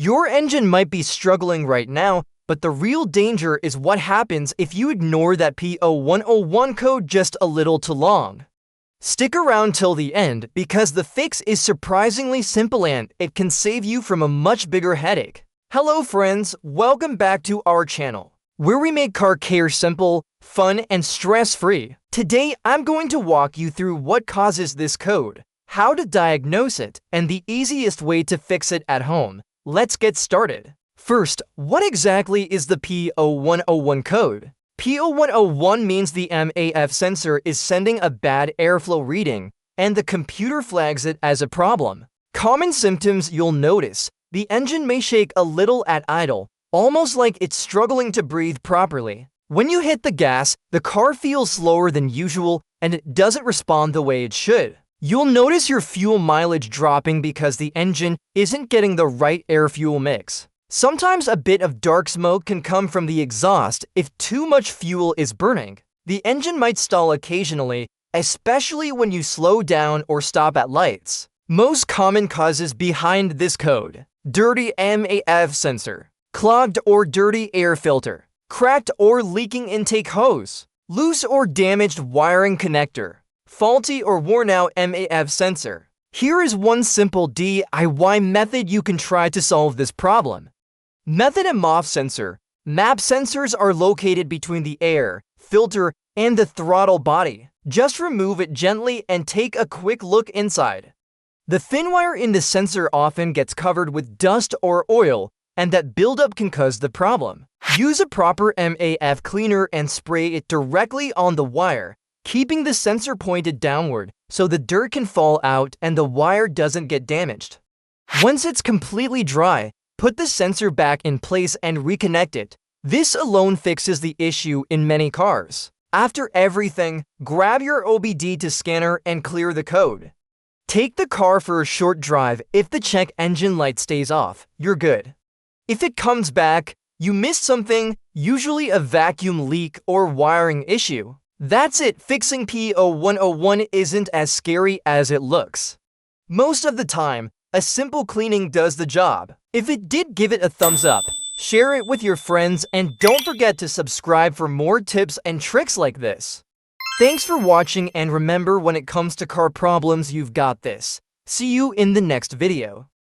Your engine might be struggling right now, but the real danger is what happens if you ignore that P0101 code just a little too long. Stick around till the end because the fix is surprisingly simple and it can save you from a much bigger headache. Hello friends, welcome back to our channel, where we make car care simple, fun, and stress-free. Today, I'm going to walk you through what causes this code, how to diagnose it, and the easiest way to fix it at home. Let's get started. First, what exactly is the P0101 code? P0101 means the MAF sensor is sending a bad airflow reading, and the computer flags it as a problem. Common symptoms you'll notice: the engine may shake a little at idle, almost like it's struggling to breathe properly. When you hit the gas, the car feels slower than usual and it doesn't respond the way it should. You'll notice your fuel mileage dropping because the engine isn't getting the right air-fuel mix. Sometimes a bit of dark smoke can come from the exhaust if too much fuel is burning. The engine might stall occasionally, especially when you slow down or stop at lights. Most common causes behind this code: dirty MAF sensor, clogged or dirty air filter, cracked or leaking intake hose, loose or damaged wiring connector, faulty or worn out MAF sensor. Here is one simple DIY method you can try to solve this problem. Method: MAF sensor. MAP sensors are located between the air filter and the throttle body. Just remove it gently and take a quick look inside. The thin wire in the sensor often gets covered with dust or oil, and that buildup can cause the problem. Use a proper MAF cleaner and spray it directly on the wire, keeping the sensor pointed downward so the dirt can fall out and the wire doesn't get damaged. Once it's completely dry, put the sensor back in place and reconnect it. This alone fixes the issue in many cars. After everything, grab your OBD to scanner and clear the code. Take the car for a short drive. If the check engine light stays off, you're good. If it comes back, you missed something, usually a vacuum leak or wiring issue. That's it. Fixing P0101 isn't as scary as it looks. Most of the time, a simple cleaning does the job. If it did, give it a thumbs up, share it with your friends, and don't forget to subscribe for more tips and tricks like this. Thanks for watching, and remember, when it comes to car problems, you've got this. See you in the next video.